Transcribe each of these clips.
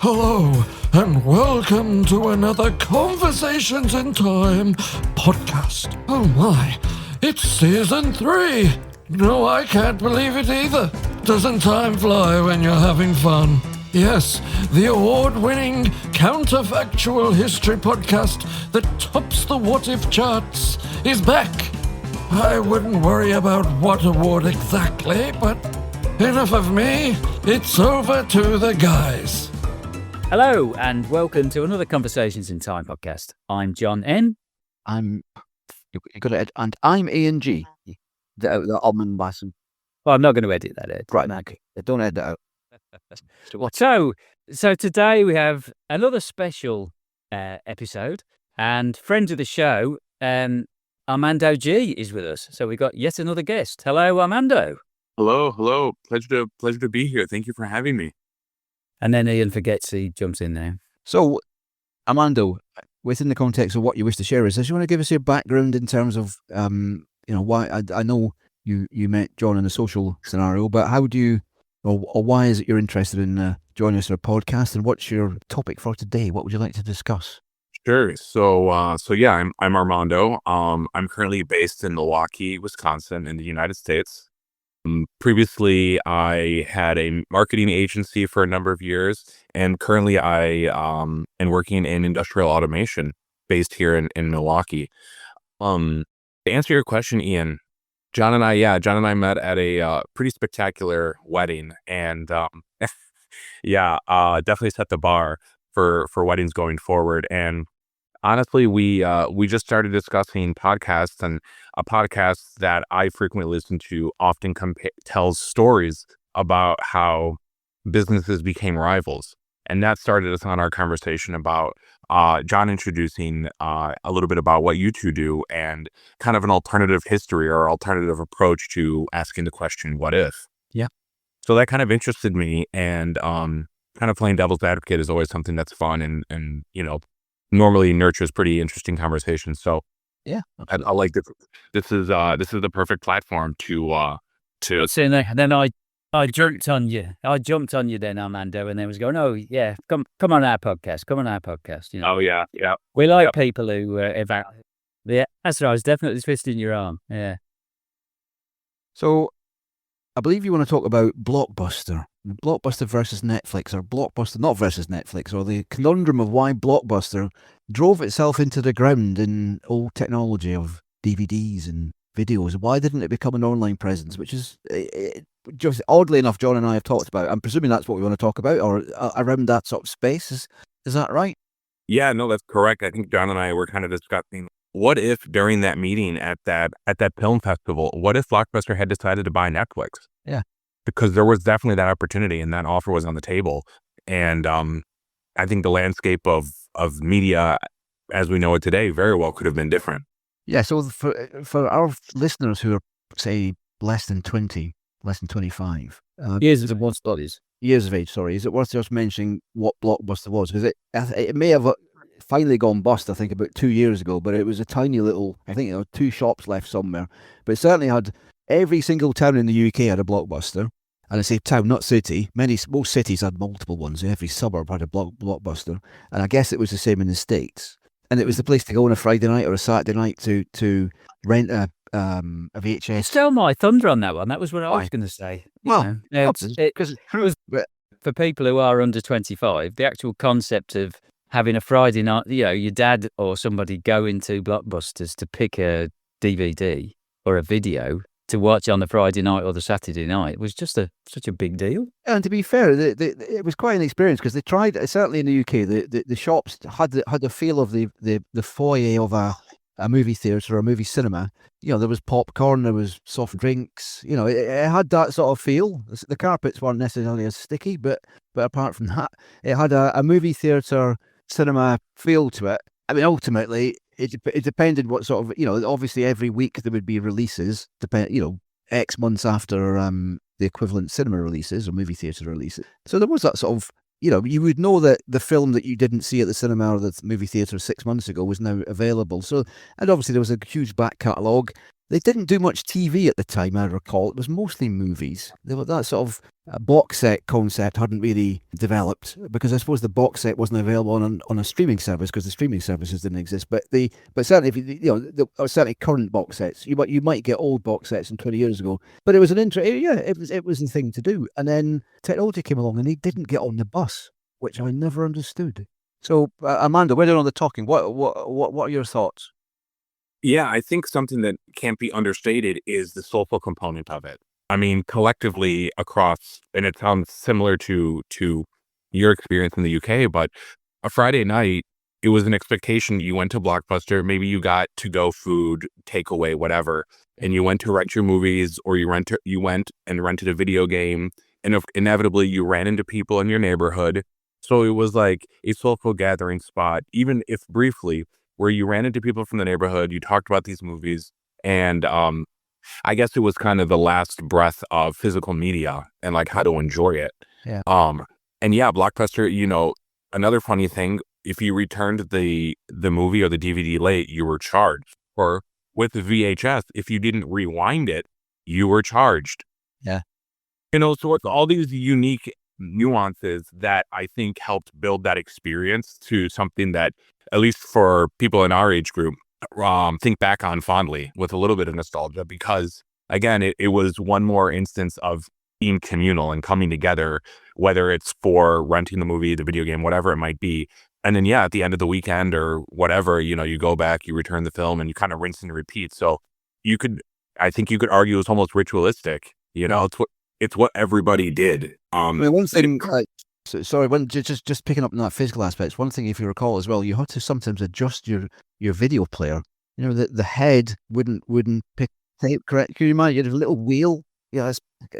Hello, and welcome to another Conversations in Time podcast. Oh my, it's season 3. No, I can't believe it either. Doesn't time fly when you're having fun? Yes, the award-winning counterfactual history podcast that tops the What If charts is back. I wouldn't worry about what award exactly, but enough of me. It's over to the guys. Hello and welcome to another Conversations in Time podcast. I'm John N. I'm Ian G. The Almond Basson. Well, I'm not going to edit that, Ed. Right, okay. Don't edit out. So today we have another special episode, and friend of the show, Armando G is with us. So we got yet another guest. Hello, Armando. Hello. Pleasure to be here. Thank you for having me. And then Ian forgets he jumps in there. So, Armando, within the context of what you wish to share with us, do you want to give us your background in terms of, why? I know you met John in a social scenario, but how do you, or why is it you're interested in joining us on a podcast, and what's your topic for today? What would you like to discuss? Sure. So yeah, I'm Armando. I'm currently based in Milwaukee, Wisconsin, in the United States. Previously, I had a marketing agency for a number of years, and currently I am working in industrial automation based here in Milwaukee. To answer your question, Ian, John and I met at a pretty spectacular wedding, and definitely set the bar for weddings going forward. And honestly, we just started discussing podcasts, and a podcast that I frequently listen to often tells stories about how businesses became rivals. And that started us on our conversation about John introducing a little bit about what you two do and kind of an alternative history or alternative approach to asking the question, what if? Yeah. So that kind of interested me, and kind of playing devil's advocate is always something that's fun and normally nurtures pretty interesting conversations. So yeah, I like this. This is the perfect platform to. So then I jumped on you. I jumped on you then, Armando, and then was going, oh yeah, come on our podcast. Come on our podcast. You know. Oh yeah. We like people who yeah, that's right. I was definitely twisting your arm. Yeah. So, I believe you want to talk about Blockbuster versus Netflix, or Blockbuster not versus Netflix, or the conundrum of why Blockbuster drove itself into the ground in old technology of DVDs and videos. Why didn't it become an online presence? Which is just oddly enough, John and I have talked about. I'm presuming that's what we want to talk about, or around that sort of space. Is that right? Yeah, no, that's correct. I think John and I were kind of discussing what if during that meeting at that film festival, what if Blockbuster had decided to buy Netflix? Yeah. Because there was definitely that opportunity, and that offer was on the table. And I think the landscape of media as we know it today very well could have been different. Yeah, so for our listeners who are, say, less than 25, Years of age, sorry, is it worth just mentioning what Blockbuster was? Because it may have finally gone bust, I think, about 2 years ago, but it was a tiny little, I think, 2 shops left somewhere. But it certainly had, every single town in the UK had a Blockbuster. And I say town, not city. Most cities had multiple ones. Every suburb had a Blockbuster. And I guess it was the same in the States. And it was the place to go on a Friday night or a Saturday night to rent a VHS. Still my thunder on that one. That was what I was going to say. Well, because it was for people who are under 25, the actual concept of having a Friday night, your dad or somebody go into Blockbusters to pick a DVD or a video to watch on the Friday night or the Saturday night was just such a big deal. And to be fair, it was quite an experience, because they tried, certainly in the UK, the shops had the feel of the foyer of a movie theatre or a movie cinema. There was popcorn, there was soft drinks. It had that sort of feel. The carpets weren't necessarily as sticky, but apart from that, it had a movie theatre cinema feel to it. I mean, ultimately, it depended what sort of, obviously every week there would be releases, X months after the equivalent cinema releases or movie theatre releases. So there was that sort of, you would know that the film that you didn't see at the cinema or the movie theatre 6 months ago was now available. So, and obviously there was a huge back catalogue. They didn't do much TV at the time, I recall. It was mostly movies. That sort of box set concept hadn't really developed, because I suppose the box set wasn't available on a streaming service, because the streaming services didn't exist. But certainly, if certainly current box sets, you might get old box sets from 20 years ago. But it was it was the thing to do. And then technology came along, and they didn't get on the bus, which I never understood. So, Amanda, we're doing all the talking. What are your thoughts? Yeah, I think something that can't be understated is the soulful component of it. I mean, collectively across, and it sounds similar to your experience in the UK, but a Friday night, it was an expectation. You went to Blockbuster, maybe you got to-go food, takeaway, whatever, and you went to rent your movies, or you went and rented a video game, and inevitably you ran into people in your neighborhood. So it was like a soulful gathering spot, even if briefly, where you ran into people from the neighborhood, you talked about these movies, and I guess it was kind of the last breath of physical media and like how to enjoy it. Yeah. And yeah, Blockbuster, another funny thing, if you returned the movie or the DVD late, you were charged. Or with the VHS, if you didn't rewind it, you were charged. Yeah. So it's all these unique nuances that I think helped build that experience to something that, at least for people in our age group, think back on fondly with a little bit of nostalgia, because again, it was one more instance of being communal and coming together, whether it's for renting the movie, the video game, whatever it might be. And then, yeah, at the end of the weekend or whatever, you go back, you return the film, and you kind of rinse and repeat. So I think you could argue it's almost ritualistic. It's what everybody did. I mean, one thing, just picking up on that physical aspect, one thing, if you recall as well, you had to sometimes adjust your video player. The head wouldn't pick tape correct. Can you imagine? You had a little wheel. Yeah,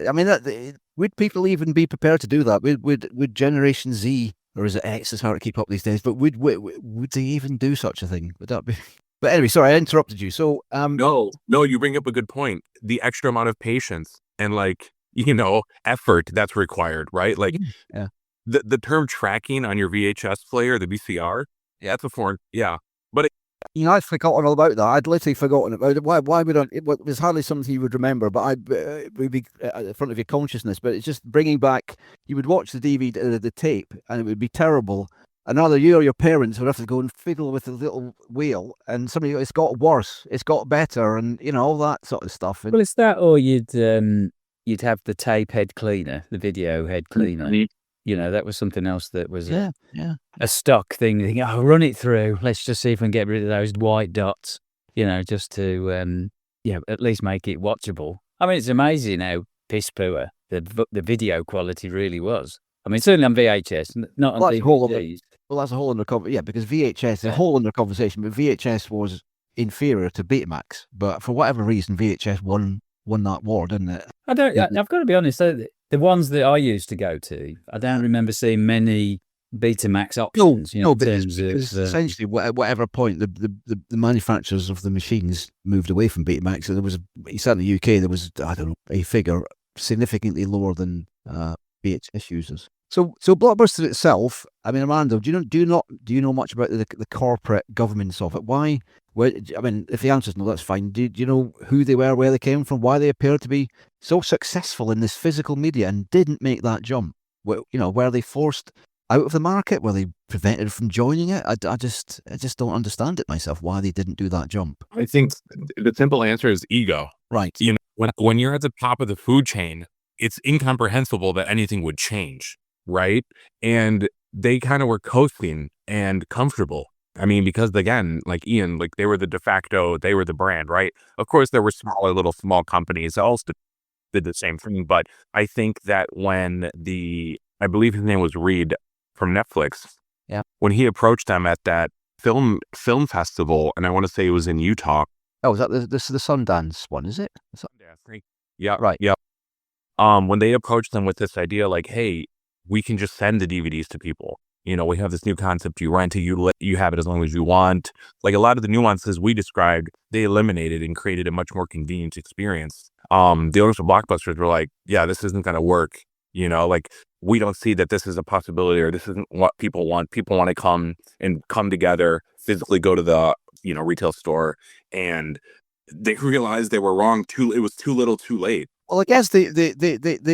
I mean, would people even be prepared to do that? Would Generation Z, or is it X? It's hard to keep up these days. But would they even do such a thing? Would that be? But anyway, sorry, I interrupted you. So no, you bring up a good point. The extra amount of patience and effort that's required, right? Like, yeah. The term tracking on your VHS player, the VCR, that's a foreign, yeah. But I'd forgotten all about that. I'd literally forgotten about it. Why would I? It was hardly something you would remember, but it would be at the front of your consciousness. But it's just bringing back. You would watch the DVD, the tape, and it would be terrible. And either you or your parents would have to go and fiddle with the little wheel, and it's got worse, it's got better, and all that sort of stuff. Well, it's that, or you'd have the tape head cleaner, the video head cleaner. That was something else that was a stock thing. You think, run it through. Let's just see if we can get rid of those white dots, just to, at least make it watchable. I mean, it's amazing how piss poor the video quality really was. I mean, certainly on VHS, not on DVDs. Well, that's a whole other conversation. Yeah, because VHS is a whole other conversation, but VHS was inferior to Betamax. But for whatever reason, VHS won that war, didn't it? I've got to be honest, the ones that I used to go to, I don't remember seeing many Betamax options. But essentially, whatever point the manufacturers of the machines moved away from Betamax, so there was, certainly in the UK, there was, I don't know, a figure significantly lower than VHS users. So Blockbuster itself, I mean, Armando, do you know much about the corporate governance of it? I mean, if the answer is no, that's fine. Do you know who they were, where they came from, why they appeared to be so successful in this physical media and didn't make that jump? Were they forced out of the market? Were they prevented from joining it? I just don't understand it myself, why they didn't do that jump. I think the simple answer is ego. Right. When you're at the top of the food chain, it's incomprehensible that anything would change, right? And they kind of were coasting and comfortable. I mean, because again, like Ian, like they were the brand, right? Of course, there were small companies that also did the same thing. But I think that when I believe his name was Reed from Netflix, yeah, when he approached them at that film festival, and I want to say it was in Utah. Oh, is that the Sundance one? Is it? Yeah, right. Yeah. When they approached them with this idea, like, hey, we can just send the DVDs to people. We have this new concept. You rent it, you have it as long as you want. Like a lot of the nuances we described, they eliminated and created a much more convenient experience. The owners of Blockbusters were like, yeah, this isn't going to work. Like we don't see that this is a possibility, or this isn't what people want. People want to come together, physically go to the, retail store and they realized they were wrong. It was too little, too late. Well, I guess they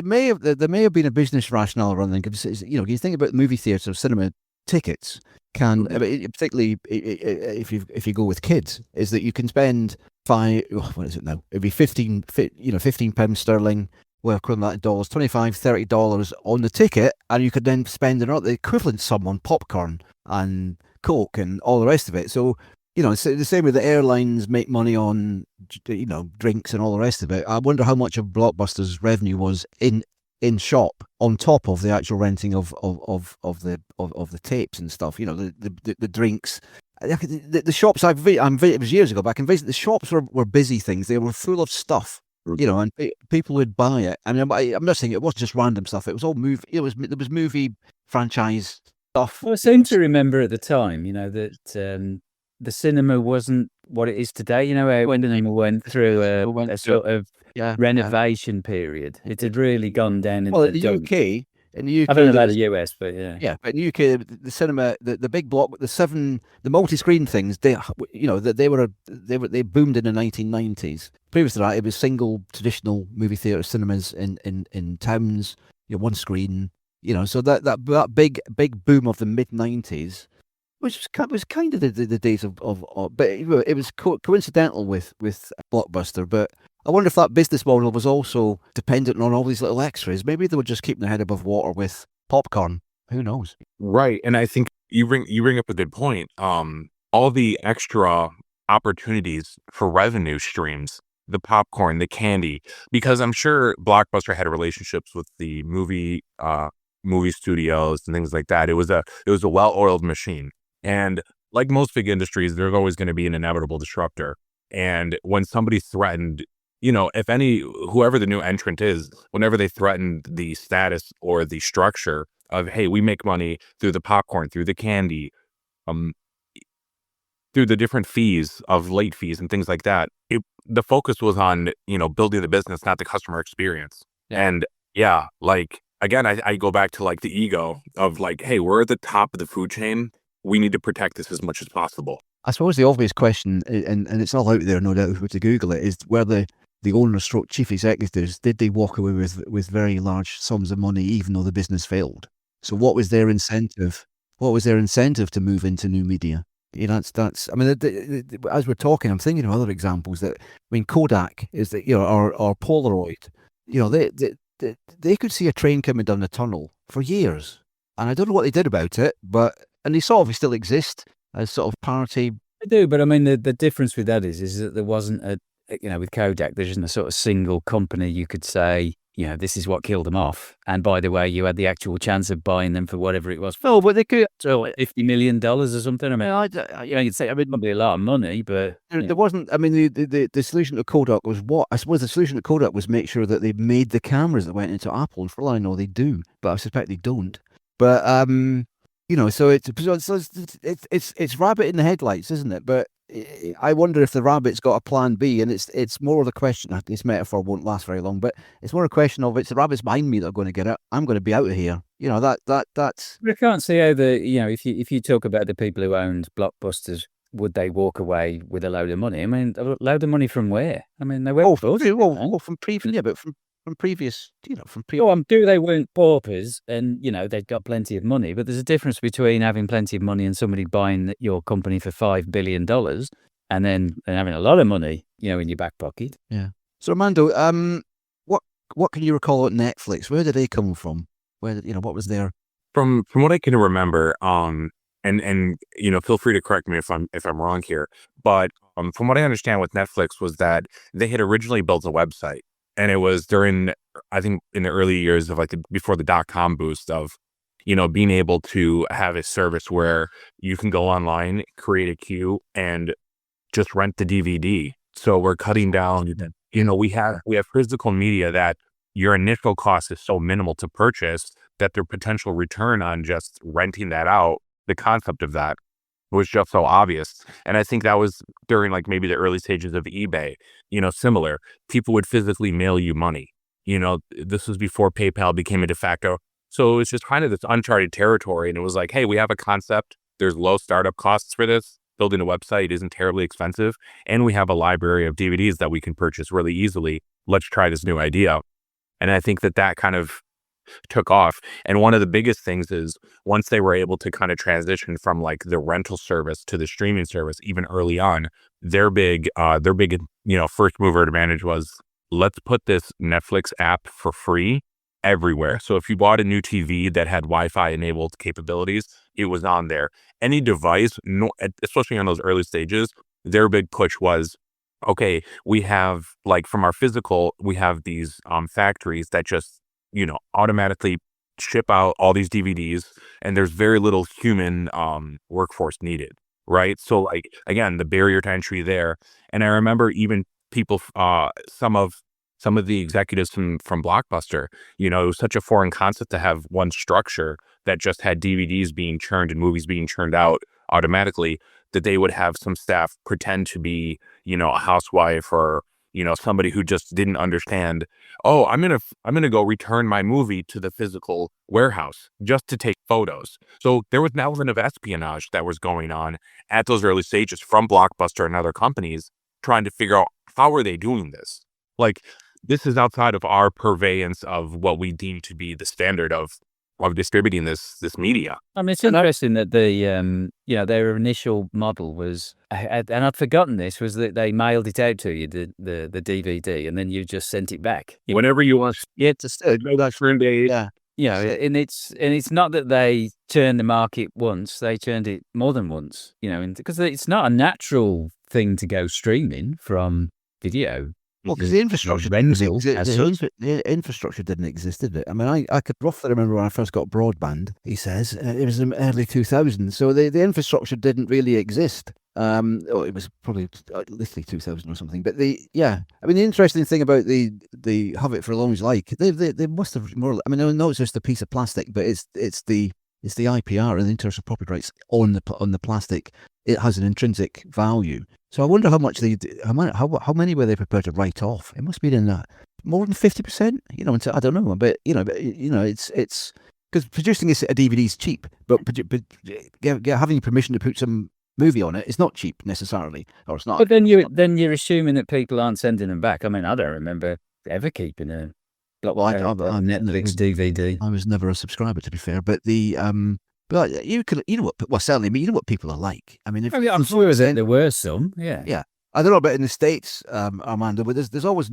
may have there may have been a business rationale around them. Because, you know, you think about movie theater, cinema tickets can, I mean, particularly if you go with kids, is that you can spend what is it now? It'd be 15 pounds sterling. Well, equivalent that in dollars, $25, $30 on the ticket, and you could then spend the equivalent sum on popcorn and Coke and all the rest of it. So, you know, it's the same with the airlines make money on, you know, drinks and all the rest of it. I wonder how much of Blockbuster's revenue was in shop on top of the actual renting of the tapes and stuff. You know, the drinks. The shops it was years ago back and visited. The shops were busy things. They were full of stuff. You know, and people would buy it. I mean, I'm not saying it wasn't just random stuff. It was all movie. There was movie franchise stuff. Well, I seem to remember at the time, you know, that the cinema wasn't what it is today. You know, when the went through a sort of renovation period, it had really gone down. Well, in the UK. In the UK, I don't know about the US, but yeah. But in the UK, the cinema, the big block, the multi-screen things, they boomed in the 1990s. Previous to that, it was single traditional movie theater cinemas in towns, you know, one screen, you know. So that big boom of the mid 90s, which was kind of the days of but it was coincidental with Blockbuster, but. I wonder if that business model was also dependent on all these little extras. Maybe they were just keeping their head above water with popcorn. Who knows? Right. And I think you bring up a good point. All the extra opportunities for revenue streams, the popcorn, the candy, because I'm sure Blockbuster had relationships with the movie studios and things like that. It was a well-oiled machine. And like most big industries, there's always going to be an inevitable disruptor. And when somebody threatened, you know, whoever the new entrant is, whenever they threatened the status or the structure of, hey, we make money through the popcorn, through the candy, through the different fees of late fees and things like that, the focus was on, you know, building the business, not the customer experience. Yeah. And yeah, like, again, I go back to like the ego of like, hey, we're at the top of the food chain. We need to protect this as much as possible. I suppose the obvious question, and it's all out there, no doubt, if we were to Google it, is whether the owners stroke chief executives, did they walk away with very large sums of money even though the business failed? So what was their incentive? What was their incentive to move into new media? You know, that's. I mean, as we're talking, I'm thinking of other examples. That, I mean, Kodak is that, you know, or Polaroid. You know, they could see a train coming down the tunnel for years, and I don't know what they did about it, and they sort of still exist as sort of party. I do, but I mean, the difference with that is that there wasn't you know, with Kodak, there isn't a sort of single company you could say, you know, this is what killed them off. And by the way, you had the actual chance of buying them for whatever it was. Oh, but they could $50 million or something. I mean, you know, you'd say, I mean, it might be a lot of money, but there wasn't. I mean, the solution to Kodak was what? I suppose the solution to Kodak was make sure that they made the cameras that went into Apple. And for all I know, they do, but I suspect they don't. But you know, so it's rabbit in the headlights, isn't it? But I wonder if the rabbit's got a plan B, and it's more of the question. This metaphor won't last very long, but it's more a question of, it's the rabbits behind me that are going to get it. I'm going to be out of here. You know, that's. I can't see how you know, if you talk about the people who owned Blockbusters, would they walk away with a load of money? I mean, a load of money from where? I mean, they were from previous, but from previous, you know, from previous. I'm sure they weren't paupers, and you know they'd got plenty of money. But there's a difference between having plenty of money and somebody buying your company for $5 billion, and then having a lot of money, you know, in your back pocket. Yeah. So Armando, what can you recall at Netflix? Where did they come from? What was their? From what I can remember, and you know, feel free to correct me if I'm wrong here, but from what I understand with Netflix was that they had originally built a website. And it was during, I think, in the early years of before the .com boost of, you know, being able to have a service where you can go online, create a queue, and just rent the DVD. So we're cutting down, you know, we have physical media that your initial cost is so minimal to purchase that their potential return on just renting that out, the concept of that was just so obvious. And I think that was during like maybe the early stages of eBay, you know, similar. People would physically mail you money. You know, this was before PayPal became a de facto. So it was just kind of this uncharted territory. And it was like, hey, we have a concept. There's low startup costs for this. building a website isn't terribly expensive, and we have a library of DVDs that we can purchase really easily. Let's try this new idea. And I think that kind of took off. And one of the biggest things is once they were able to kind of transition from like the rental service to the streaming service, even early on, their big, first mover advantage was, let's put this Netflix app for free everywhere. So if you bought a new TV that had Wi-Fi enabled capabilities, it was on there. Any device, especially on those early stages, their big push was, okay, we have like from our physical, we have these factories that just, automatically ship out all these DVDs, and there's very little human workforce needed, right? So like, again, the barrier to entry there. And I remember even people, some of the executives from Blockbuster, it was such a foreign concept to have one structure that just had DVDs being churned and movies being churned out automatically, that they would have some staff pretend to be, a housewife or, somebody who just didn't understand, oh, I'm going to go return my movie to the physical warehouse just to take photos. So there was an element of espionage that was going on at those early stages from Blockbuster and other companies trying to figure out how are they doing this? Like, this is outside of our purveyance of what we deem to be the standard of distributing this media. I mean, it's interesting that their initial model was, and I'd forgotten this, was that they mailed it out to you, the DVD, and then you just sent it back. Whenever you want. Yeah, just that's really, yeah. Yeah, and it's not that they turned the market once; they turned it more than once. Because it's not a natural thing to go streaming from video. Well, because the infrastructure the infrastructure didn't exist, did it? I mean, I could roughly remember when I first got broadband. He says it was in the early 2000s, so the infrastructure didn't really exist. It was probably literally 2000 or something. But the interesting thing about the have it for as long as you like, they must have more. I mean, I know it's just a piece of plastic, but it's the IPR and the intellectual property rights on the plastic. It has an intrinsic value. So I wonder how much how many were they prepared to write off? It must be in that more than 50%. I don't know, but it's because producing a DVD is cheap, but having permission to put some movie on it is not cheap necessarily, or it's not. But then you're assuming that people aren't sending them back. I mean, I don't remember ever keeping a Netflix DVD. I was never a subscriber, to be fair, but the But you know what? Well, certainly, you know what people are like. I mean, I'm sure there were some. Yeah. Yeah. I don't know about in the States, Armando, but there's always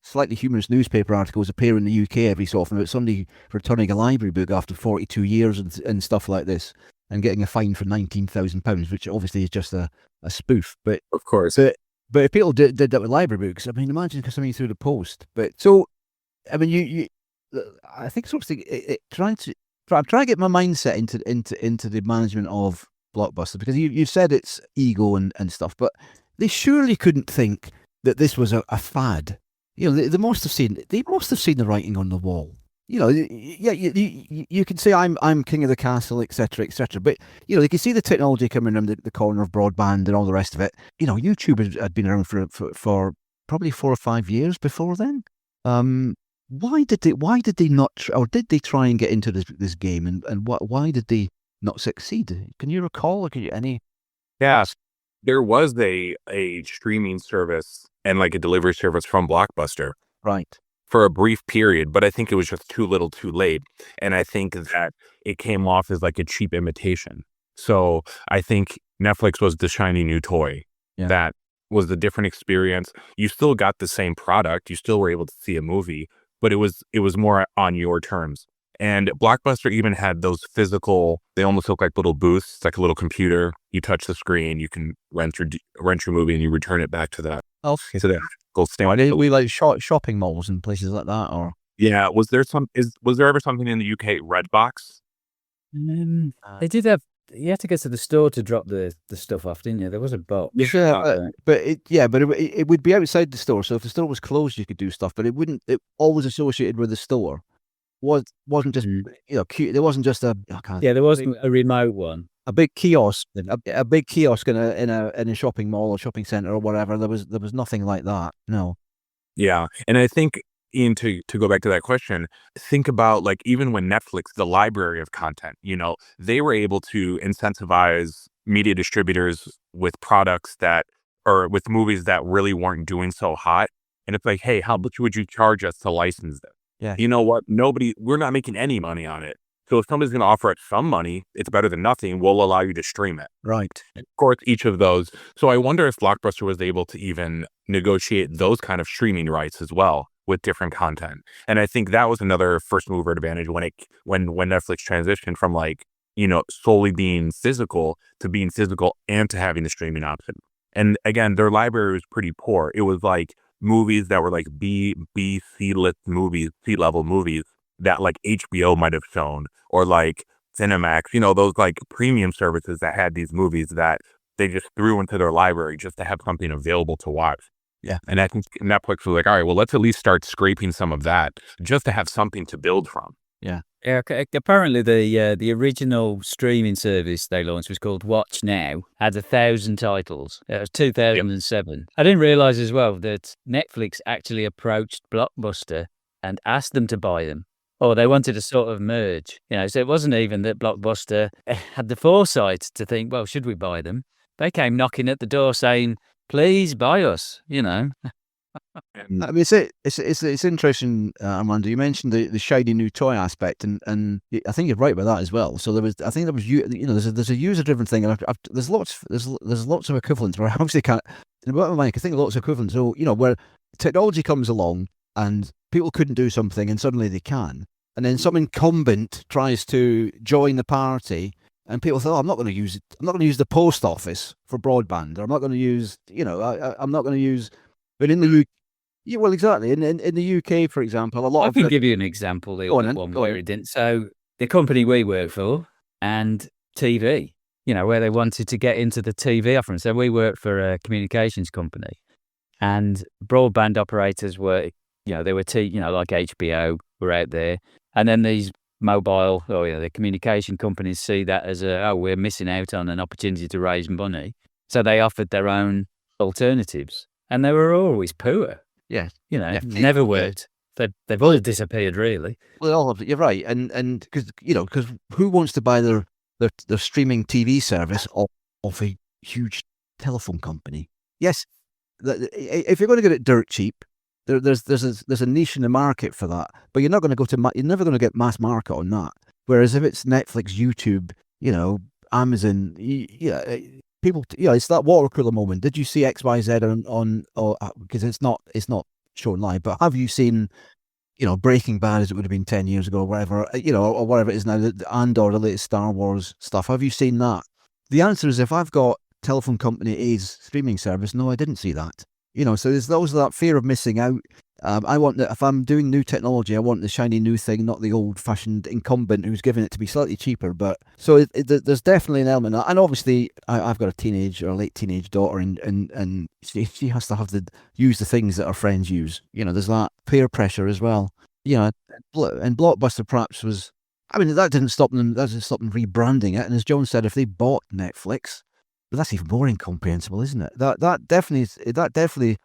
slightly humorous newspaper articles appear in the UK every so often about somebody returning a library book after 42 years and stuff like this, and getting a fine for £19,000, which obviously is just a spoof. But of course, but if people did that with library books, I mean, imagine something through the post. But so, I mean, I think sort of I'm trying to get my mindset into the management of Blockbuster, because you've said it's ego and stuff, but they surely couldn't think that this was a fad. They must have seen the writing on the wall. Yeah, you can say I'm king of the castle, etc., etc. But they can see the technology coming around the corner of broadband and all the rest of it. YouTube had been around for probably 4 or 5 years before then. Why did they not, or did they try and get into this game, and why did they not succeed? Can you recall? Any? Yes, there was a streaming service and like a delivery service from Blockbuster, right, for a brief period, but I think it was just too little, too late, and I think that it came off as like a cheap imitation. So I think Netflix was the shiny new toy. Yeah. That was a different experience. You still got the same product. You still were able to see a movie, but it was more on your terms. And Blockbuster even had those physical, they almost look like little booths, like a little computer. You touch the screen, you can rent your movie, and you return it back to that. Oh, so that gold stamp. We like shopping malls and places like that, or yeah. Was there ever something in the UK, Redbox? They did have. You had to go to the store to drop the stuff off, didn't you? There was a box. Yeah, but it would be outside the store. So if the store was closed, you could do stuff, but it wouldn't. It always associated with the store. Wasn't just cute. There wasn't just a there wasn't a remote one. A big kiosk, a big kiosk in a shopping mall or shopping center or whatever. There was nothing like that. No. Yeah, and I think, Ian, to go back to that question, think about like even when Netflix, the library of content, they were able to incentivize media distributors with products or with movies that really weren't doing so hot. And it's like, hey, how much would you charge us to license them? Yeah. You know what? We're not making any money on it. So if somebody's going to offer us some money, it's better than nothing. We'll allow you to stream it. Right. And of course, each of those. So I wonder if Blockbuster was able to even negotiate those kind of streaming rights as well with different content. And I think that was another first mover advantage when Netflix transitioned from solely being physical to being physical and to having the streaming option. And again, their library was pretty poor. It was like movies that were like B, C-list movies, C-level movies that like HBO might have shown, or like Cinemax, those like premium services that had these movies that they just threw into their library just to have something available to watch. Yeah. And I think Netflix was like, all right, well, let's at least start scraping some of that just to have something to build from. Yeah, apparently the original streaming service they launched was called Watch Now, had 1,000 titles. It was 2007. Yep. I didn't realize as well that Netflix actually approached Blockbuster and asked them to buy them. Or they wanted to sort of merge, so it wasn't even that Blockbuster had the foresight to think, well, should we buy them? They came knocking at the door saying, please buy us, I mean, it's interesting, Armando. You mentioned the shiny new toy aspect, and I think you're right about that as well. So there's a user driven thing, and there's lots of equivalents where I obviously can't. In my mind, I think lots of equivalents. So where technology comes along and people couldn't do something, and suddenly they can, and then some incumbent tries to join the party. And people thought, I'm not going to use it. I'm not going to use the post office for broadband, or I'm not going to use, I'm not going to use. But in the UK, yeah, well, exactly. In the UK, for example, a lot of. I can give you an example. Where it didn't. So the company we work for and TV, where they wanted to get into the TV offering. So we work for a communications company, and broadband operators were, they were like HBO were out there, and then these mobile, the communication companies see that as we're missing out on an opportunity to raise money. So they offered their own alternatives, and they were always poor. Yeah. Never worked. They've all disappeared, really. Well, you're right. And because who wants to buy their streaming TV service off a huge telephone company? Yes. If you're going to get it dirt cheap, there's a niche in the market for that, but you're never going to get mass market on that. Whereas if it's Netflix, YouTube, Amazon, people, it's that water cooler moment. Did you see XYZ on because it's not shown live, but have you seen, Breaking Bad as it would have been 10 years ago, or whatever, or whatever it is now, or the latest Star Wars stuff? Have you seen that? The answer is, if I've got telephone company A's streaming service, no, I didn't see that. So there's always that fear of missing out. I want that if I'm doing new technology, I want the shiny new thing, not the old-fashioned incumbent who's giving it to be slightly cheaper. But so there's definitely an element of that. And obviously, I've got a teenage or late teenage daughter, and she has to have to use the things that her friends use. There's that peer pressure as well. And Blockbuster perhaps was. I mean, that didn't stop them. That didn't stop them rebranding it. And as John said, if they bought Netflix. But that's even more incomprehensible, isn't it? That definitely,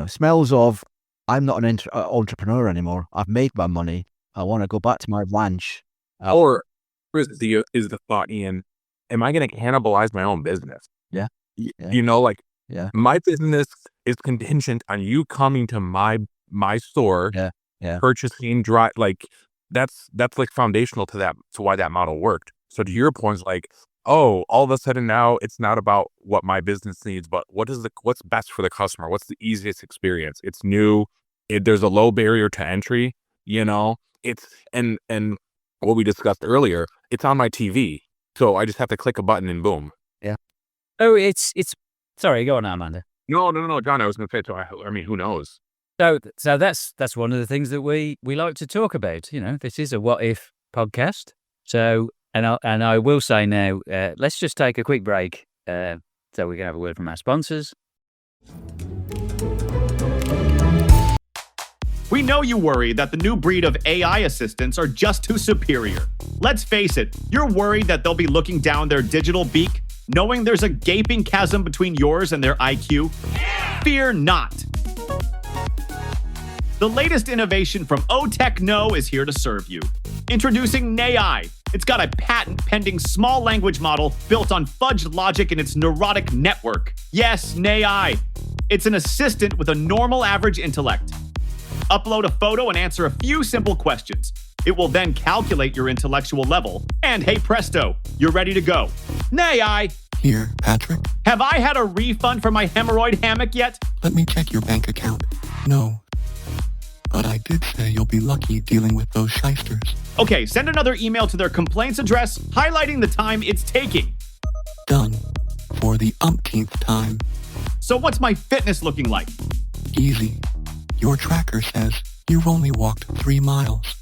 smells of, I'm not an entrepreneur anymore. I've made my money. I want to go back to my ranch. Or is the thought, Ian, am I going to cannibalize my own business? Yeah. My business is contingent on you coming to my store, purchasing that's like foundational to why that model worked. So to your point, all of a sudden now it's not about what my business needs, but what's best for the customer? What's the easiest experience? It's new. There's a low barrier to entry, it's, and what we discussed earlier, it's on my TV. So I just have to click a button and boom. Yeah. Oh, it's, sorry, go on now, Amanda. No, John, I was going to say, so I mean, who knows? So that's one of the things that we like to talk about. This is a what if podcast. So, and I will say now, let's just take a quick break so we can have a word from our sponsors. We know you worry that the new breed of AI assistants are just too superior. Let's face it, you're worried that they'll be looking down their digital beak, knowing there's a gaping chasm between yours and their IQ? Fear not. The latest innovation from OTechno is here to serve you. Introducing NAI. It's got a patent-pending small language model built on fudge logic in its neurotic network. Yes, NAI. It's an assistant with a normal average intellect. Upload a photo and answer a few simple questions. It will then calculate your intellectual level. And hey presto, you're ready to go. NAI. Here, Patrick, Have I had a refund for my hemorrhoid hammock yet? let me check your bank account. No. But I did say you'll be lucky dealing with those shysters. Okay, send another email to their complaints address highlighting the time it's taking. Done. For the umpteenth time. So what's my fitness looking like? Easy. Your tracker says you've only walked 3 miles.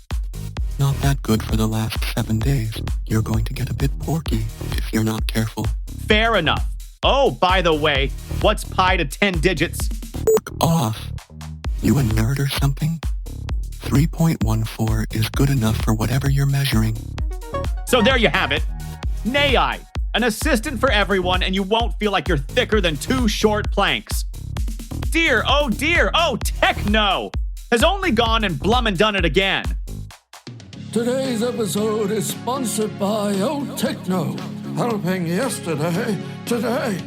Not that good for the last 7 days. You're going to get a bit porky if you're not careful. Fair enough. Oh, by the way, what's pi to 10 digits? Off. You a nerd or something? 3.14 is good enough for whatever you're measuring. So there you have it. NAI, an assistant for everyone, and you won't feel like you're thicker than 2 short planks. Dear, oh techno, has only gone and blum and done it again. Today's episode is sponsored by Techno, helping yesterday, today.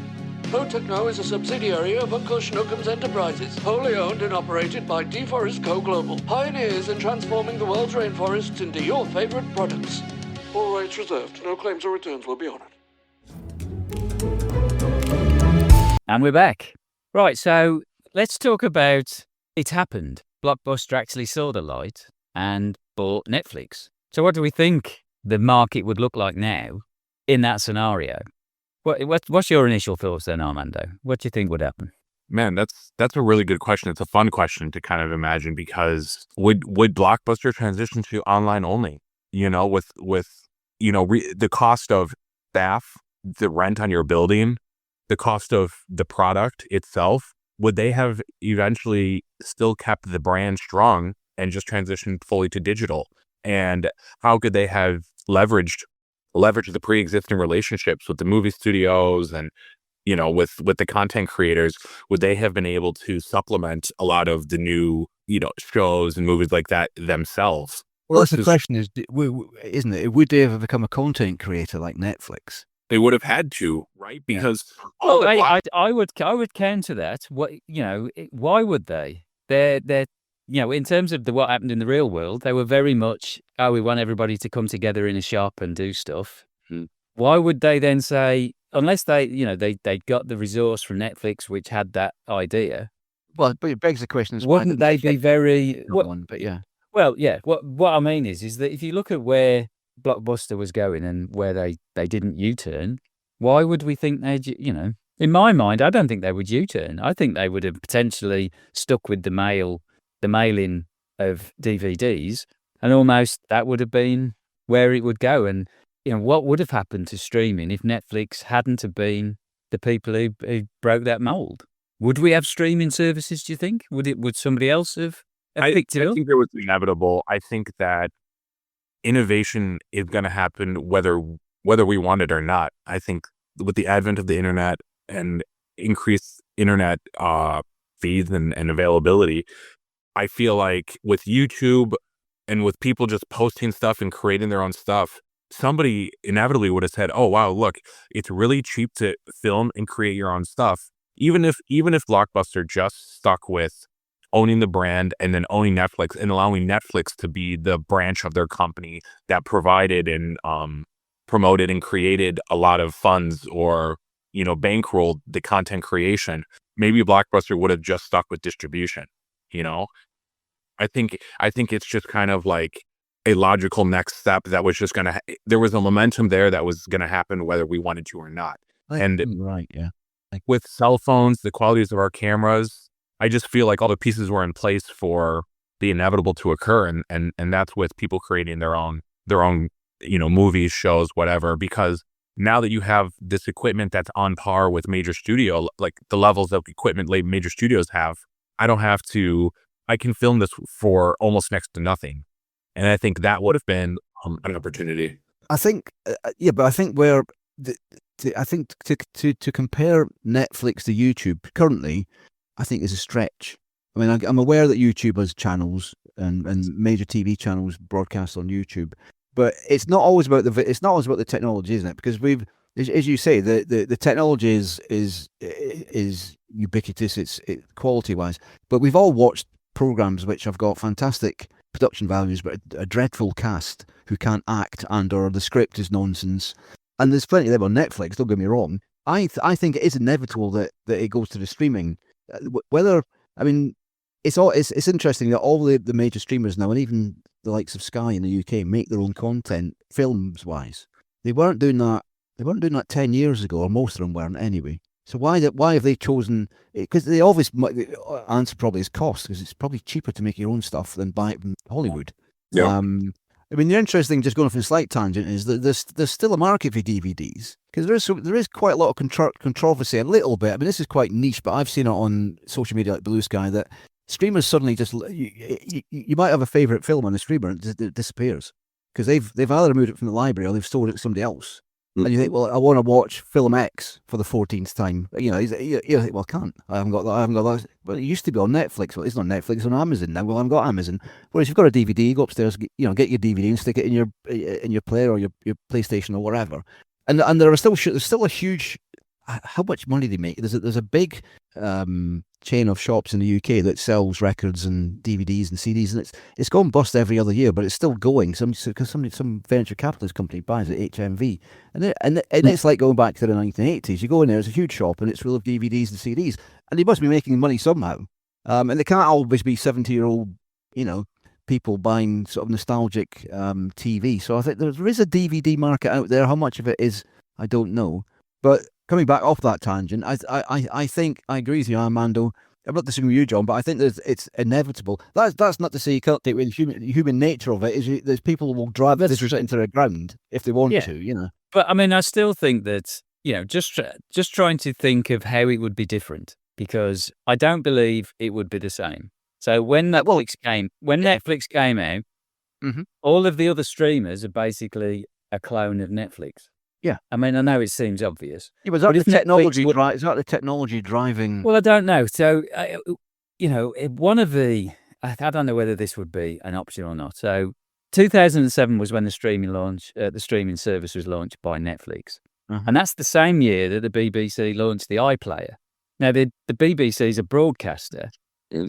Techno is a subsidiary of Uncle Schnookums Enterprises, wholly owned and operated by Deforest Co. Global, pioneers in transforming the world's rainforests into your favorite products. All rights reserved. No claims or returns will be honored. And we're back. Right, so let's talk about it happened. Blockbuster actually saw the light and bought Netflix. So what do we think the market would look like now in that scenario? What's your initial thoughts then, Armando? What do you think would happen? Man, that's a really good question. It's a fun question to kind of imagine, because would Blockbuster transition to online only? You know, with the cost of staff, the rent on your building, the cost of the product itself, would they have eventually still kept the brand strong and just transitioned fully to digital? And how could they have leveraged the pre-existing relationships with the movie studios and, with the content creators? Would they have been able to supplement a lot of the new, shows and movies like that themselves? Well, that's the question, isn't it? Would they ever become a content creator like Netflix? They would have had to, right? Because I would counter that. Why would they? They're in terms of what happened in the real world, they were very much, we want everybody to come together in a shop and do stuff. Why would they then say, unless they got the resource from Netflix, which had that idea? Well, but it begs the question: wouldn't they be very? But yeah. Well, yeah. What I mean is that if you look at where Blockbuster was going and where they didn't U-turn, why would we think they'd? In my mind, I don't think they would U-turn. I think they would have potentially stuck with the mailing of DVDs, and almost that would have been where it would go. And what would have happened to streaming if Netflix hadn't have been the people who broke that mold? Would we have streaming services, do you think? Would somebody else have picked it up? I think it was inevitable. I think that innovation is going to happen whether we want it or not. I think with the advent of the internet and increased internet feeds and availability, I feel like with YouTube and with people just posting stuff and creating their own stuff, somebody inevitably would have said, oh, wow, look, it's really cheap to film and create your own stuff. Even if Blockbuster just stuck with owning the brand and then owning Netflix and allowing Netflix to be the branch of their company that provided and promoted and created a lot of funds or, bankrolled the content creation, maybe Blockbuster would have just stuck with distribution. I think it's just kind of like a logical next step that was just there was a momentum there that was going to happen whether we wanted to or not. Right, yeah. With cell phones, the qualities of our cameras, I just feel like all the pieces were in place for the inevitable to occur. And that's with people creating their own, movies, shows, whatever, because now that you have this equipment that's on par with major studio, like the levels of equipment major studios have, I can film this for almost next to nothing. And I think that would have been an opportunity. I think, but I think to compare Netflix to YouTube currently, I think is a stretch. I mean, I'm aware that YouTube has channels and major TV channels broadcast on YouTube. But it's not always about the technology, isn't it? Because as you say, the technology is ubiquitous. It's quality wise, but we've all watched programs which have got fantastic production values, but a dreadful cast who can't act, or the script is nonsense. And there's plenty of them on Netflix. Don't get me wrong. I think it is inevitable that it goes to the streaming. It's interesting that all the major streamers now, and even the likes of Sky in the UK, make their own content films wise. They weren't doing that. They weren't doing that 10 years ago, or most of them weren't anyway. So why have they chosen? Because the obvious answer probably is cost, because it's probably cheaper to make your own stuff than buy it from Hollywood. Yeah. The interesting, just going off a slight tangent, is that there's still a market for DVDs, because there is quite a lot of controversy, a little bit. This is quite niche, but I've seen it on social media like Blue Sky that streamers suddenly just you might have a favorite film on a streamer and it disappears because they've either removed it from the library or they've sold it to somebody else. And you think, well, I want to watch film X for the 14th time. You think, well, I can't. I haven't got that. Well, it used to be on Netflix. Well, it's not Netflix. It's on Amazon now. Well, I've got Amazon. Whereas if you've got a DVD, you go upstairs, get your DVD and stick it in your player or your PlayStation or whatever. And there's still a huge. How much money they make? There's a big chain of shops in the UK that sells records and DVDs and CDs, and it's gone bust every other year, but it's still going. Some venture capitalist company buys it, HMV, and it's like going back to the 1980s. You go in there, it's a huge shop, and it's full of DVDs and CDs, and they must be making money somehow. And they can't always be 70-year-old, people buying sort of nostalgic TV. So I think there is a DVD market out there. How much of it is, I don't know, but. Coming back off that tangent, I think I agree with you, Armando. I'm not disagreeing with you, John, but I think it's inevitable. That's not to say you can't take with human nature of it. Is there's people who will drive this into the ground if they want to, But I still think that just trying to think of how it would be different, because I don't believe it would be the same. So when Netflix came out, all of the other streamers are basically a clone of Netflix. Yeah, I know it seems obvious. Yeah, but is that the technology driving? Well, I don't know. So, one of the, I don't know whether this would be an option or not. So, 2007 was when the streaming service was launched by Netflix, and that's the same year that the BBC launched the iPlayer. Now, the BBC is a broadcaster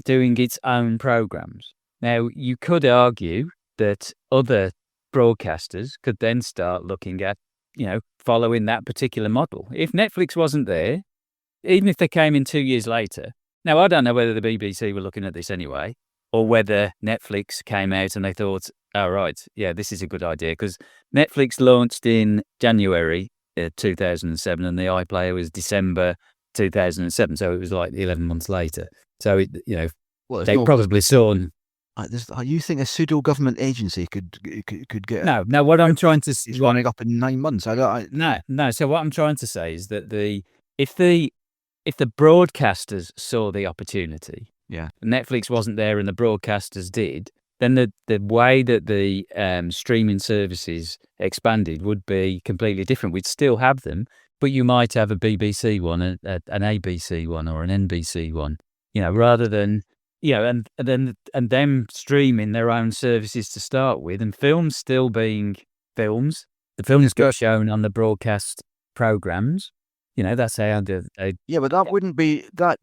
doing its own programs. Now, you could argue that other broadcasters could then start looking at following that particular model. If Netflix wasn't there, even if they came in 2 years later, now I don't know whether the BBC were looking at this anyway, or whether Netflix came out and they thought, oh, right, yeah, this is a good idea, because Netflix launched in January 2007 and the iPlayer was December 2007, so it was like 11 months later. So, they probably saw... You think a pseudo government agency could get? No. What I'm trying to it's running up in 9 months. No. So what I'm trying to say is that if the broadcasters saw the opportunity, Netflix wasn't there and the broadcasters did, then the way that the streaming services expanded would be completely different. We'd still have them, but you might have a BBC one, an ABC one, or an NBC one. Rather than. And them streaming their own services to start with, and films still being films. The films get shown on the broadcast programs. That's how they. Yeah, but that wouldn't be that.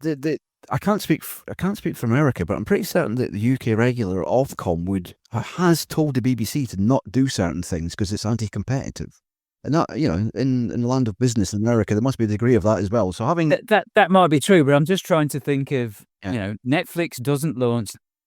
I can't speak for America, but I'm pretty certain that the UK regular Ofcom has told the BBC to not do certain things because it's anti-competitive. And that, in the land of business in America, there must be a degree of that as well. So having that might be true, but I'm just trying to think of Netflix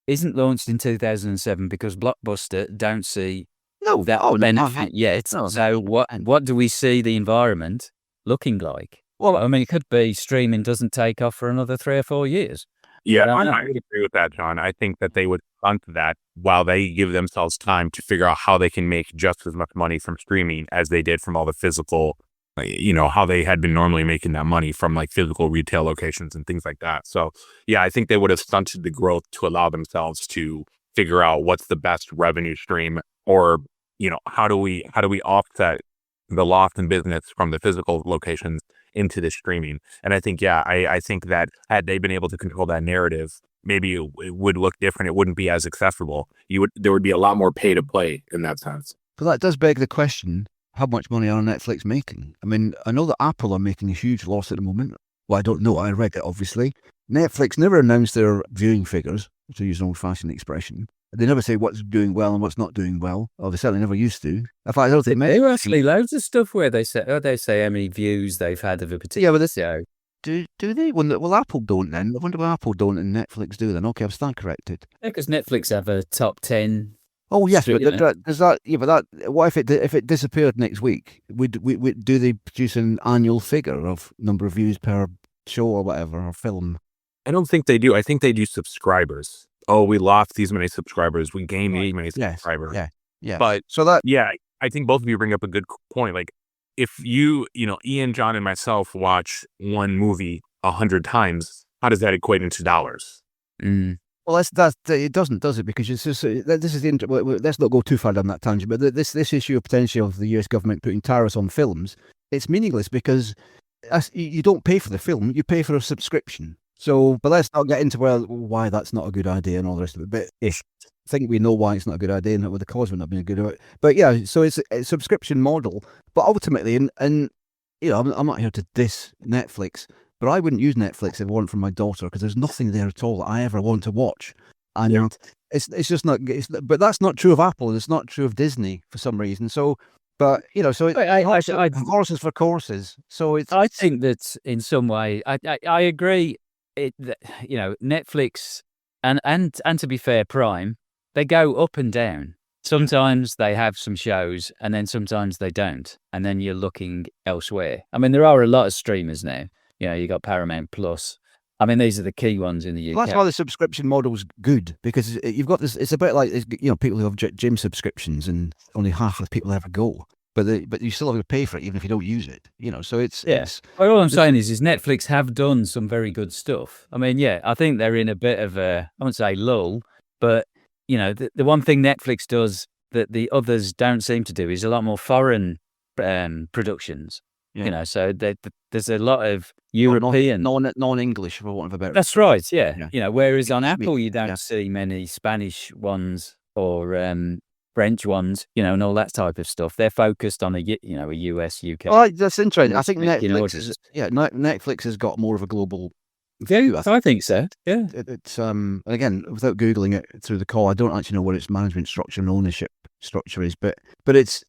isn't launched in 2007 because Blockbuster don't see benefit yet. No. So what do we see the environment looking like? Well, it could be streaming doesn't take off for another 3 or 4 years. Yeah, I agree with that, John. I think that they would stunt that while they give themselves time to figure out how they can make just as much money from streaming as they did from all the physical, how they had been normally making that money from like physical retail locations and things like that. So, yeah, I think they would have stunted the growth to allow themselves to figure out what's the best revenue stream, or, how do we offset the loss in business from the physical locations into the streaming. And I think, I think that had they been able to control that narrative, maybe it would look different. It wouldn't be as accessible. There would be a lot more pay to play in that sense. But that does beg the question, how much money are Netflix making? I mean, I know that Apple are making a huge loss at the moment. Well, I don't know. I read it, obviously. Netflix never announced their viewing figures, to use an old-fashioned expression. They never say what's doing well and what's not doing well. Or they certainly never used to. In fact, I don't think There are actually loads of stuff where they say how many views they've had of a particular show. Do they? Well, Apple don't then. I wonder why Apple don't and Netflix do then. Okay, I'm stand corrected. Yeah, because Netflix have a top 10. Oh yes, but You know. does that? Yeah, but that. What if it disappeared next week? Do they produce an annual figure of number of views per show or whatever or film? I don't think they do. I think they do subscribers. Oh, we lost these many subscribers. We gained these many subscribers. Yeah. But so that I think both of you bring up a good point. Like, if Ian, John, and myself watch one movie 100 times, how does that equate into dollars? Mm. Well, it doesn't, does it? Because it's just this is let's not go too far down that tangent. But this issue of potentially of the US government putting tariffs on films, it's meaningless because you don't pay for the film, you pay for a subscription. So, but let's not get into why that's not a good idea and all the rest of it. But I think we know why it's not a good idea and what the cause would not be a good idea. But yeah, so it's a subscription model. But ultimately, and I'm not here to diss Netflix, but I wouldn't use Netflix if it weren't for my daughter because there's nothing there at all that I ever want to watch. And it's just not. But that's not true of Apple. And it's not true of Disney for some reason. So. But horses for courses. So I think that in some way, I agree. Netflix and to be fair, Prime, they go up and down. Sometimes they have some shows, and then sometimes they don't, and then you're looking elsewhere. I mean, there are a lot of streamers now. You got Paramount Plus. I mean, these are the key ones in the UK. Well, that's why the subscription model's good because you've got this. It's a bit like people who have gym subscriptions, and only half of the people ever go. But you still have to pay for it even if you don't use it. So it's Well, all I'm saying is Netflix have done some very good stuff. I mean, I think they're in a bit of a, I wouldn't say lull, but the one thing Netflix does that the others don't seem to do is a lot more foreign productions. Yeah. So there's a lot of European, non-English, for want of a better. That's right. Yeah. Whereas on Apple you don't see many Spanish ones or French ones, and all that type of stuff. They're focused on a US, UK. Well, that's interesting. I think Netflix has got more of a global view. I think so. Yeah. It's again, without googling it through the call, I don't actually know what its management structure and ownership structure is, but it's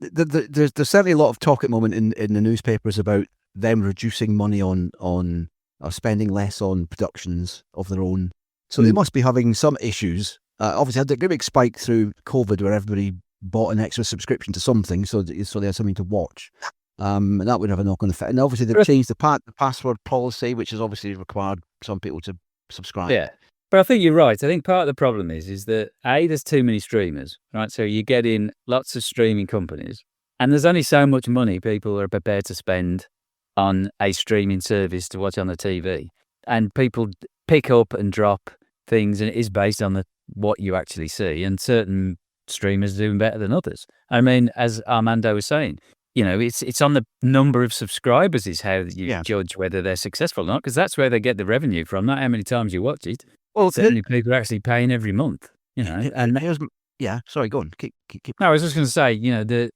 there's certainly a lot of talk at the moment in the newspapers about them reducing money on or spending less on productions of their own. So they must be having some issues. Obviously, had a great big spike through COVID where everybody bought an extra subscription to something, so they had something to watch. And that would have a knock-on effect. And obviously, they've changed the password policy, which has obviously required some people to subscribe. Yeah, but I think you're right. I think part of the problem is that there's too many streamers, right? So you get in lots of streaming companies, and there's only so much money people are prepared to spend on a streaming service to watch on the TV, and people pick up and drop things, and it is based on what you actually see, and certain streamers are doing better than others. I mean, as Armando was saying, it's on the number of subscribers is how you judge whether they're successful or not, because that's where they get the revenue from, not how many times you watch it. Well, certainly people are actually paying every month, And sorry, go on. Keep. No, I was just going to say,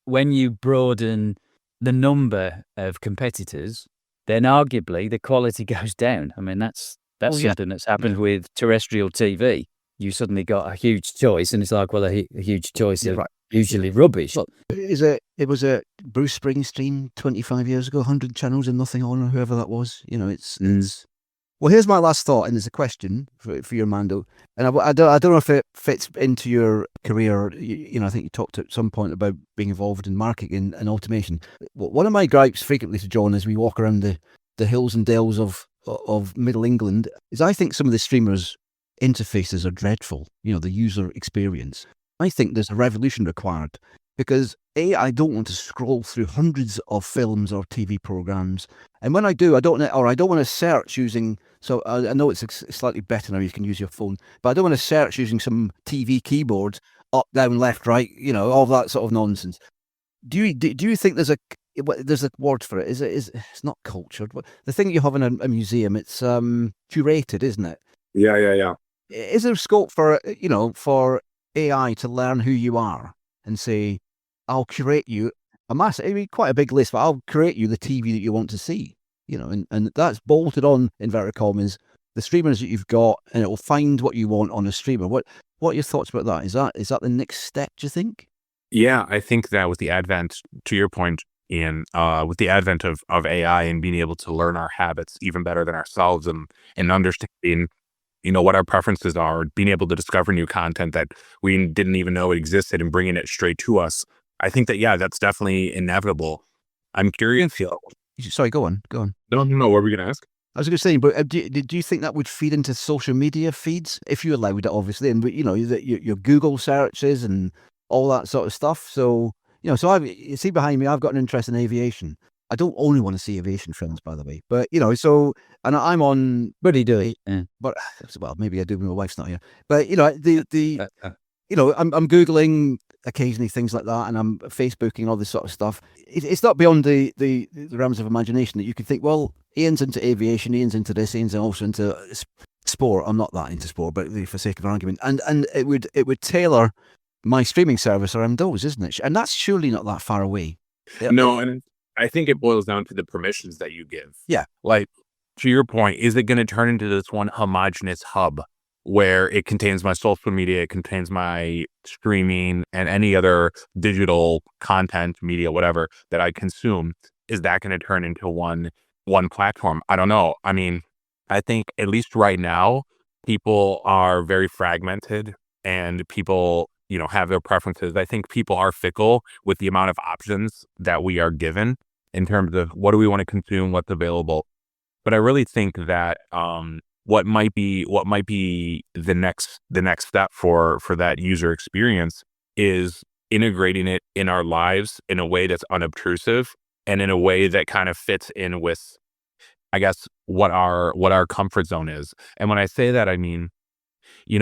when you broaden the number of competitors, then arguably the quality goes down. I mean, that's something that's happened with terrestrial TV. You suddenly got a huge choice, and it's like, well, a huge choice of usually rubbish. Well, it was a Bruce Springsteen 25 years ago, 100 channels and nothing on, or whoever that was. It's. Well, here's my last thought, and there's a question for you, Armando. And I don't know if it fits into your career. I think you talked at some point about being involved in marketing and automation. One of my gripes frequently to John as we walk around the hills and dales of Middle England is I think some of the streamers' interfaces are dreadful. The user experience. I think there's a revolution required because I don't want to scroll through hundreds of films or TV programs, and when I do, I don't want to search using. So I know it's slightly better now. You can use your phone, but I don't want to search using some TV keyboard up, down, left, right. All that sort of nonsense. Do you think there's there's a word for it. It's not cultured. But the thing you have in a museum, it's curated, isn't it? Yeah. Is there scope for for AI to learn who you are and say, I'll curate you quite a big list, but I'll create you the TV that you want to see, and that's bolted on, inverted commas, the streamers that you've got, and it will find what you want on a streamer. What are your thoughts about that? Is that the next step, do you think? Yeah, I think that with the advent, to your point, Ian, with the advent of AI and being able to learn our habits even better than ourselves and understanding, what our preferences are, being able to discover new content that we didn't even know it existed and bringing it straight to us. I think that, yeah, that's definitely inevitable. I'm curious. Sorry, go on. No, what were we going to ask? I was going to say, but do you think that would feed into social media feeds if you allowed it, obviously, and your Google searches and all that sort of stuff? So you see behind me, I've got an interest in aviation. I don't only want to see aviation films, by the way, but and I'm on. But he do it, yeah. But well, maybe I do when my wife's not here. But I'm Googling occasionally things like that, and I'm Facebooking all this sort of stuff. It's not beyond the realms of imagination that you could think, well, Ian's into aviation, Ian's into this, Ian's also into sport. I'm not that into sport, but for sake of argument, and it would tailor my streaming service around those, isn't it? And that's surely not that far away. No, and I think it boils down to the permissions that you give. Yeah. Like, to your point, is it going to turn into this one homogenous hub where it contains my social media, it contains my streaming and any other digital content, media, whatever that I consume? Is that going to turn into one platform? I don't know. I mean, I think at least right now, people are very fragmented and people, have their preferences. I think people are fickle with the amount of options that we are given in terms of what do we want to consume, what's available. But I really think that what might be the next step for that user experience is integrating it in our lives in a way that's unobtrusive and in a way that kind of fits in with, I guess, what our comfort zone is. And when I say that, I mean,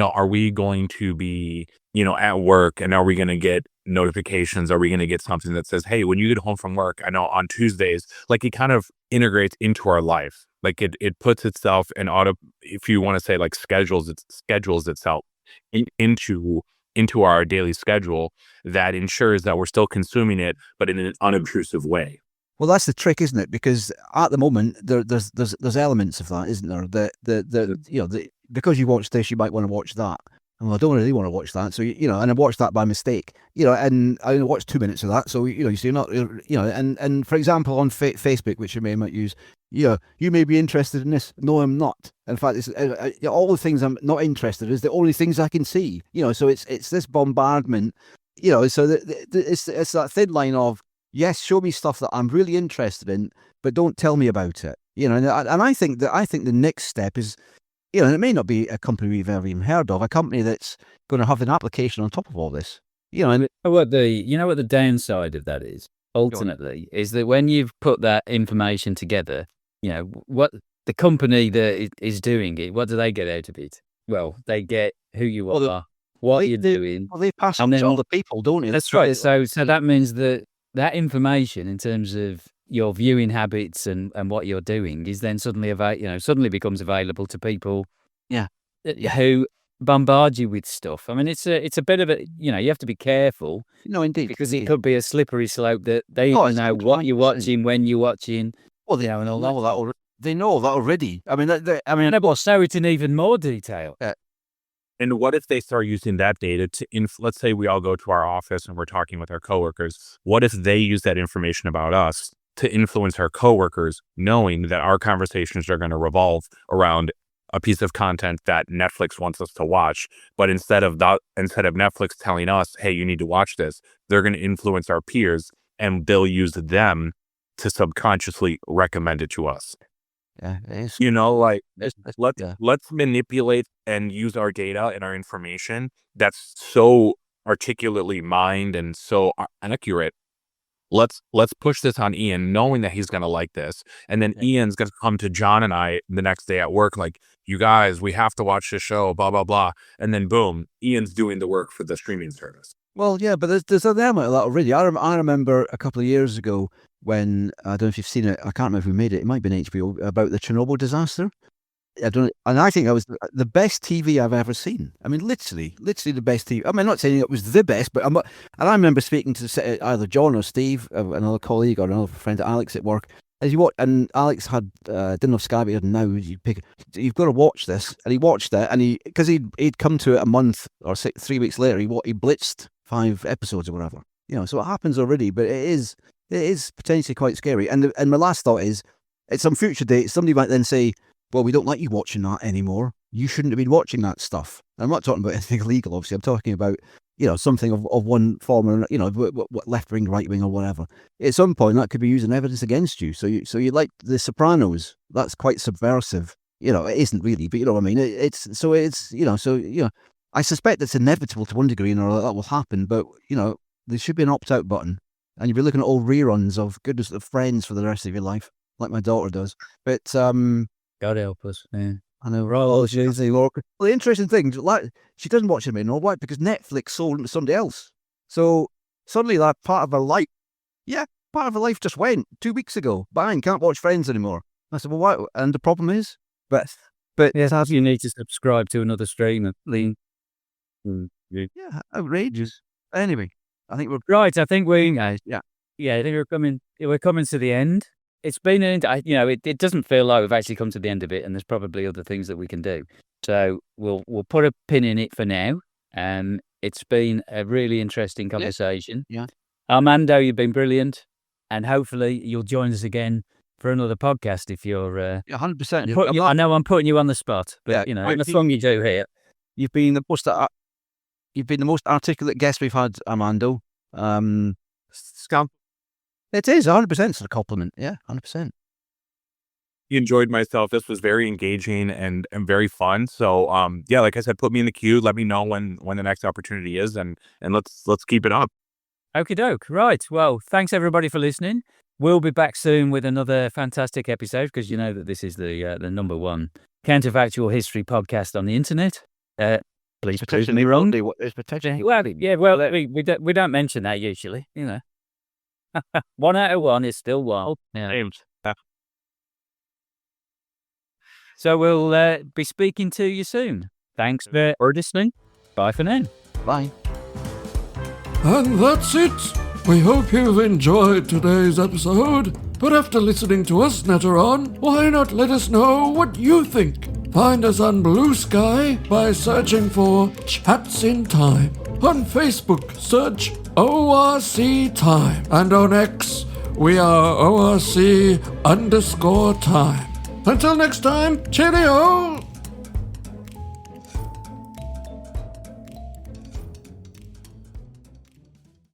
are we going to be, at work, and are we going to get notifications? Are we going to get something that says, hey, when you get home from work, I know on Tuesdays, like it kind of integrates into our life. Like it puts itself in if you want to say like schedules itself into our daily schedule that ensures that we're still consuming it, but in an unobtrusive way. Well, that's the trick, isn't it? Because at the moment, there's elements of that, isn't there? Because you watch this, you might want to watch that. Well, I don't really want to watch that, so and I watched that by mistake, and I only watched 2 minutes of that. So you see, not and for example, on Facebook, which you might use, you may be interested in this. No, I'm not. In fact, it's all the things I'm not interested in is the only things I can see. So it's this bombardment. So it's that thin line of, yes, show me stuff that I'm really interested in, but don't tell me about it. And I think the next step is, and it may not be a company we've ever even heard of, a company that's going to have an application on top of all this. And what the downside of that is, ultimately, is that when you've put that information together, what the company that is doing it, what do they get out of it? Well, they get who you are, what you're doing. Well, they pass on to other people, don't they? That's right. So that means that information in terms of your viewing habits and what you're doing is then suddenly becomes available to people, who bombard you with stuff. I mean, it's a bit of a, you have to be careful. No, indeed, because it could be a slippery slope that they know what you're watching, when you're watching. Well, they know that. They know that already. I mean, but so it's in even more detail. And what if they start using that data to, let's say we all go to our office and we're talking with our coworkers. What if they use that information about us to influence our coworkers, knowing that our conversations are going to revolve around a piece of content that Netflix wants us to watch, but instead of Netflix telling us, hey, you need to watch this, they're going to influence our peers and they'll use them to subconsciously recommend it to us. Yeah, it is. Let's manipulate and use our data and our information that's so articulately mined and so accurate. Let's push this on Ian, knowing that he's going to like this. And then Ian's going to come to John and I the next day at work, like, you guys, we have to watch this show, blah, blah, blah. And then boom, Ian's doing the work for the streaming service. Well, yeah, but there's an element of that already. I remember a couple of years ago when, I don't know if you've seen it, I can't remember who made it. It might have been HBO, about the Chernobyl disaster. And I think it was the best TV I've ever seen. I mean, literally the best TV. I mean, I'm not saying it was the best, but and I remember speaking to either John or Steve, another colleague or another friend, Alex at work. As you watch, and Alex didn't have Sky, but he had now. You've got to watch this, and he watched it, and because he'd come to it a month or 3 weeks later, he blitzed 5 episodes or whatever. So it happens already, but it is potentially quite scary. And my last thought is, at some future date, somebody might then say, well, we don't like you watching that anymore. You shouldn't have been watching that stuff. And I'm not talking about anything illegal, obviously. I'm talking about, something of one form or, what left wing, right wing or whatever. At some point, that could be used in evidence against you. So you like The Sopranos. That's quite subversive. It isn't really, but you know what I mean? I suspect it's inevitable to one degree, or that will happen, but, there should be an opt-out button. And you'll be looking at all reruns of goodness of Friends for the rest of your life, like my daughter does. But, God help us. Yeah. I know, right? Well, the interesting thing, she doesn't watch them anymore. Why? Because Netflix sold them to somebody else. So suddenly that part of her life just went 2 weeks ago. Bang, can't watch Friends anymore. I said, well, why? And the problem is, but yes, you need to subscribe to another streamer. Yeah, outrageous. Anyway, I think we're right. I think we, I think we're coming to the end. It's been it doesn't feel like we've actually come to the end of it, and there's probably other things that we can do. So we'll put a pin in it for now. It's been a really interesting conversation. Yeah. Armando, you've been brilliant, and hopefully you'll join us again for another podcast if you're. 100%. I know I'm putting you on the spot, but the song you do here. You've been the most articulate guest we've had, Armando. It is 100% a compliment. Yeah, 100%. Enjoyed myself. This was very engaging and very fun. So like I said, put me in the queue. Let me know when the next opportunity is, and let's keep it up. Okie doke. Right. Well, thanks everybody for listening. We'll be back soon with another fantastic episode, because you know that this is the number one counterfactual history podcast on the internet. Please prove me wrong. It's potentially. Well, yeah. Well, we don't mention that usually. 1 out of 1 is still wild. Yeah. So we'll be speaking to you soon. Thanks for listening. Bye for now. Bye. And that's it. We hope you've enjoyed today's episode. But after listening to us natter on, why not let us know what you think? Find us on Blue Sky by searching for Chats in Time. On Facebook, search ORC Time. And on X, we are ORC_time. Until next time, cheerio!